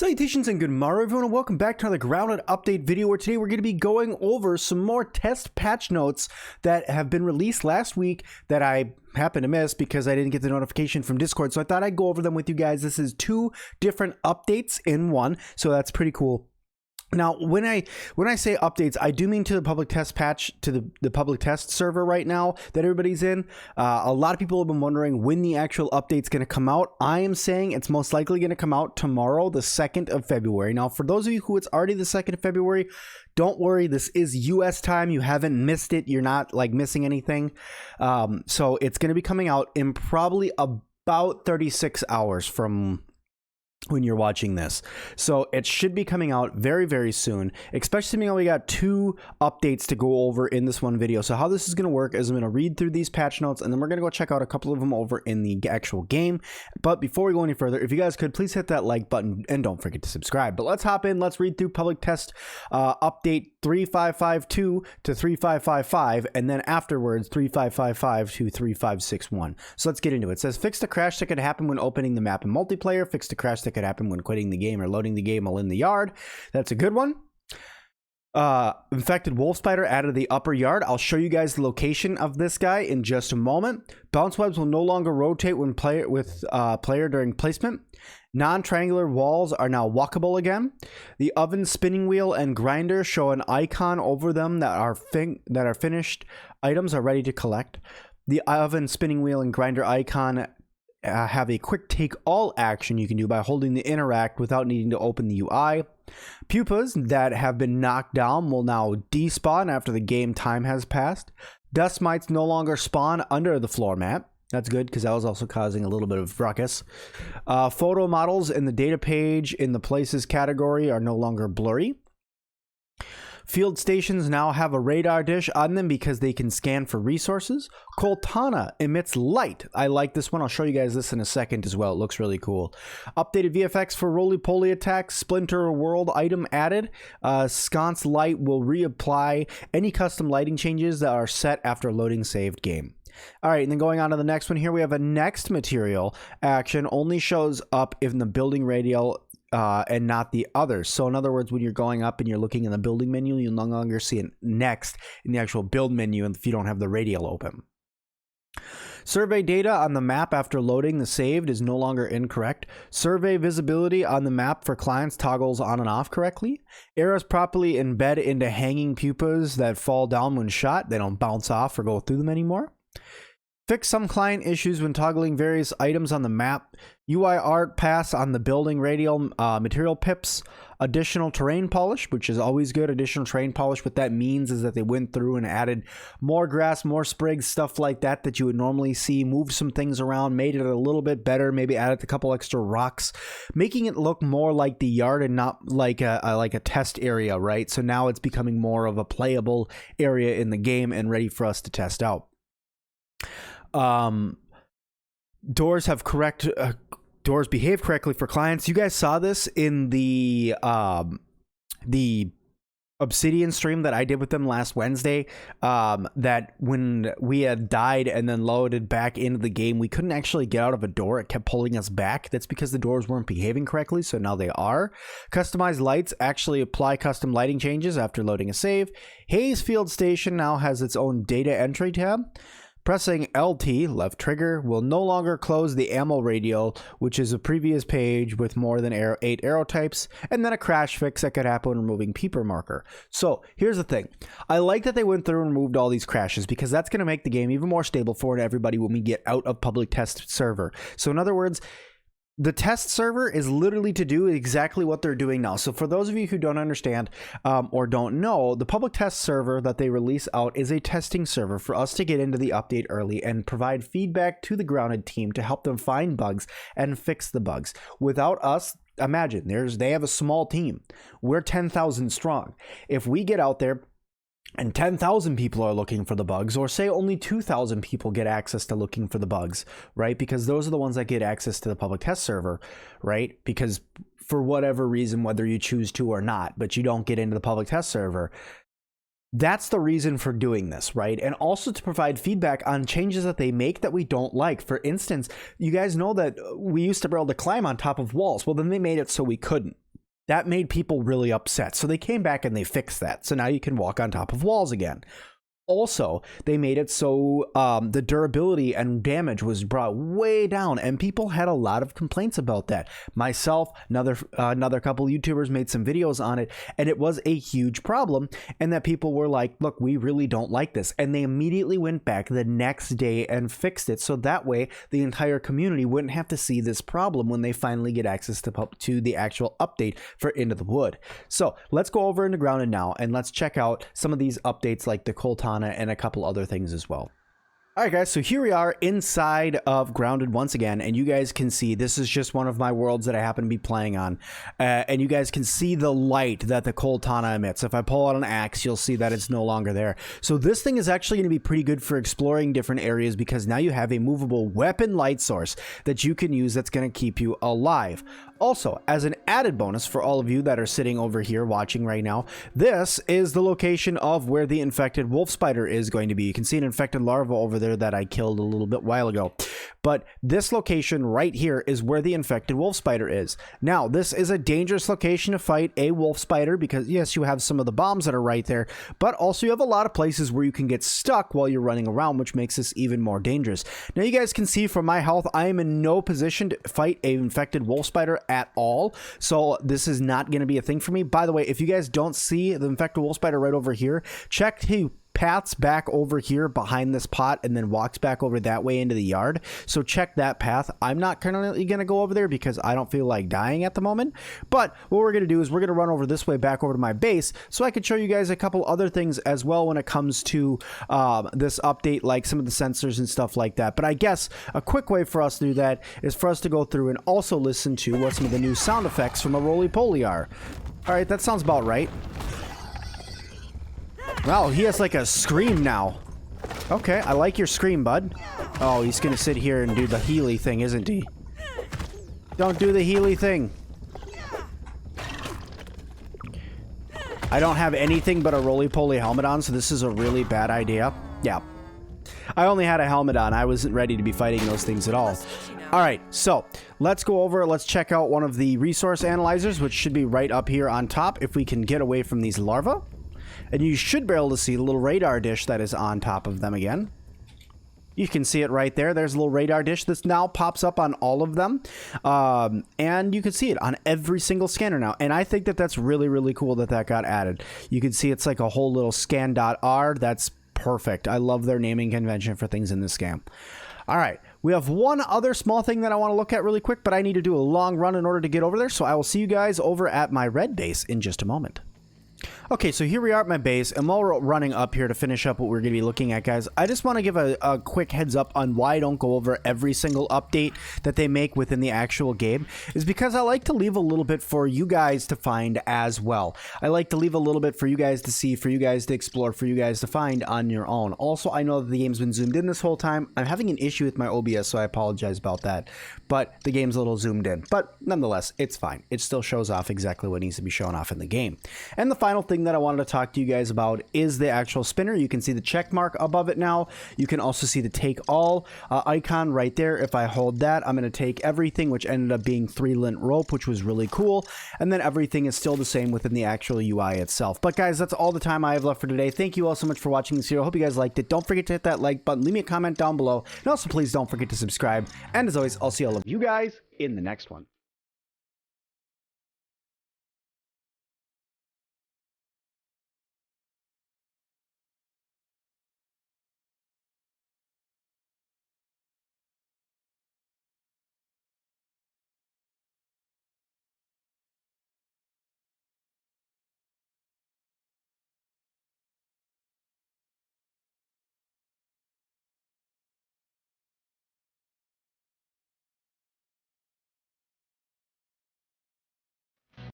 Salutations and good morrow everyone, and welcome back to another Grounded Update video, where today we're going to be going over some more test patch notes that have been released last week that I happened to miss because I didn't get the notification from Discord. So I thought I'd go over them with you guys. This is two different updates in one, so that's pretty cool. Now, when I say updates, I do mean to the public test patch, to the public test server right now that everybody's in. A lot of people have been wondering when the actual update's going to come out. I am saying it's most likely going to come out tomorrow, the 2nd of February. Now, for those of you who it's already the 2nd of February, don't worry. This is US time. You haven't missed it. You're not like missing anything. So it's going to be coming out in probably about 36 hours from when you're watching this. So it should be coming out very, very soon, especially because we got two updates to go over in this one video. So how this is going to work is I'm going to read through these patch notes, and then we're going to go check out a couple of them over in the actual game. But before we go any further, if you guys could please hit that like button and don't forget to subscribe. But let's hop in. Let's read through public test update 3552 to 3555, and then afterwards 3555 to 3561. So let's get into it. It says fix the crash that could happen when opening the map in multiplayer. Fix the crash that could happen when quitting the game or loading the game while in the yard. That's a good one. Infected wolf spider added to the upper yard. I'll show you guys the location of this guy in just a moment. Bounce webs will no longer rotate when player during placement. Non-triangular walls are now walkable again. The oven, spinning wheel, and grinder show an icon over them that are finished items are ready to collect. The oven, spinning wheel, and grinder icon have a quick take all action you can do by holding the interact without needing to open the UI. Pupas that have been knocked down will now despawn after the game time has passed. Dust mites no longer spawn under the floor mat. That's good because that was also causing a little bit of ruckus. Photo models in the data page in the places category are no longer blurry. Field stations now have a radar dish on them because they can scan for resources. Coaltanna emits light. I like this one. I'll show you guys this in a second as well. It looks really cool. Updated VFX for roly-poly attacks. Splinter world item added. Sconce light will reapply any custom lighting changes that are set after loading saved game. All right, and then going on to the next one here, we have a next material action only shows up in the building radial and not the others. So in other words, when you're going up and you're looking in the building menu, you'll no longer see it next in the actual build menu if you don't have the radial open. Survey data on the map after loading the saved is no longer incorrect. Survey visibility on the map for clients toggles on and off correctly. Arrows properly embed into hanging pupas that fall down when shot. They don't bounce off or go through them anymore. Fix some client issues when toggling various items on the map. UI art pass on the building radial material pips. Additional terrain polish, which is always good. Additional terrain polish, what that means is that they went through and added more grass, more sprigs, stuff like that that you would normally see. Moved some things around, made it a little bit better. Maybe added a couple extra rocks, making it look more like the yard and not like a test area, right? So now it's becoming more of a playable area in the game and ready for us to test out. Doors behave correctly for clients. You guys saw this in the Obsidian stream that I did with them last Wednesday, that when we had died and then loaded back into the game, we couldn't actually get out of a door. It kept pulling us back. That's because the doors weren't behaving correctly, so now they are. Customized lights actually apply custom lighting changes after loading a save. Haze Field Station now has its own data entry tab. Pressing LT, left trigger, will no longer close the ammo radial, which is a previous page with more than 8 arrow types, and then a crash fix that could happen when removing peeper marker. So here's the thing. I like that they went through and removed all these crashes because that's going to make the game even more stable for everybody when we get out of public test server. So in other words, the test server is literally to do exactly what they're doing now. So for those of you who don't understand or don't know, the public test server that they release out is a testing server for us to get into the update early and provide feedback to the Grounded team to help them find bugs and fix the bugs. Without us, imagine they have a small team. We're 10,000 strong. If we get out there and 10,000 people are looking for the bugs, or say only 2,000 people get access to looking for the bugs, right? Because those are the ones that get access to the public test server, right? Because for whatever reason, whether you choose to or not, but you don't get into the public test server, That's the reason for doing this, right? And also to provide feedback on changes that they make that we don't like. For instance, you guys know that we used to be able to climb on top of walls. Well, then they made it so we couldn't. That made people really upset. So they came back and they fixed that. So now you can walk on top of walls again. Also, they made it so the durability and damage was brought way down, and people had a lot of complaints about that. Myself, another couple YouTubers made some videos on it, and it was a huge problem, and that people were like, look, we really don't like this. And they immediately went back the next day and fixed it, so that way the entire community wouldn't have to see this problem when they finally get access to the actual update for Into the Wood. So let's go over into Grounded now, and let's check out some of these updates like the Coaltanna and a couple other things as well. All right, guys, so here we are inside of Grounded once again, and you guys can see this is just one of my worlds that I happen to be playing on, and you guys can see the light that the Coaltanna emits. If I pull out an axe, you'll see that it's no longer there. So this thing is actually going to be pretty good for exploring different areas because now you have a movable weapon light source that you can use that's going to keep you alive. Also, as an added bonus for all of you that are sitting over here watching right now, this is the location of where the infected wolf spider is going to be. You can see an infected larva over there that I killed a little bit while ago. But this location right here is where the infected wolf spider is. Now, this is a dangerous location to fight a wolf spider because, yes, you have some of the bombs that are right there, but also you have a lot of places where you can get stuck while you're running around, which makes this even more dangerous. Now, you guys can see from my health, I am in no position to fight an infected wolf spider at all, so this is not going to be a thing for me. By the way, if you guys don't see the infected wolf spider right over here, check he paths back over here behind this pot and then walks back over that way into the yard. So check that path. I'm not currently going to go over there because I don't feel like dying at the moment, but what we're going to do is we're going to run over this way back over to my base so I could show you guys a couple other things as well when it comes to this update, like some of the sensors and stuff like that. But I guess a quick way for us to do that is for us to go through and also listen to what some of the new sound effects from a roly-poly are. All right, that sounds about right. Wow, he has like a scream now. Okay, I like your scream, bud. Oh, he's gonna sit here and do the Healy thing, isn't he? Don't do the Healy thing. I don't have anything but a roly-poly helmet on, so this is a really bad idea. Yeah. I only had a helmet on. I wasn't ready to be fighting those things at all. Alright, so let's go over, let's check out one of the resource analyzers, which should be right up here on top if we can get away from these larvae. And you should be able to see the little radar dish that is on top of them again. You can see it right there. There's a little radar dish. This now pops up on all of them. And you can see it on every single scanner now. And I think that that's really, really cool that that got added. You can see it's like a whole little scan.r. That's perfect. I love their naming convention for things in this game. All right. We have one other small thing that I want to look at really quick, but I need to do a long run in order to get over there. So I will see you guys over at my red base in just a moment. Okay, so here we are at my base, and while we're running up here to finish up what we're going to be looking at, guys, I just want to give a quick heads up on why I don't go over every single update that they make within the actual game, is because I like to leave a little bit for you guys to find as well. I like to leave a little bit for you guys to see, for you guys to explore, for you guys to find on your own. Also, I know that the game's been zoomed in this whole time. I'm having an issue with my OBS, so I apologize about that, but the game's a little zoomed in. But nonetheless, it's fine. It still shows off exactly what needs to be shown off in the game. And the final thing that I wanted to talk to you guys about is the actual spinner. You can see the check mark above it now. You can also see the take all icon right there. If I hold that, I'm going to take everything, which ended up being 3-lint rope, which was really cool. And then everything is still the same within the actual UI itself. But guys, that's all the time I have left for today. Thank you all so much for watching this video. I hope you guys liked it. Don't forget to hit that like button. Leave me a comment down below. And also, please don't forget to subscribe. And as always, I'll see all of you guys in the next one.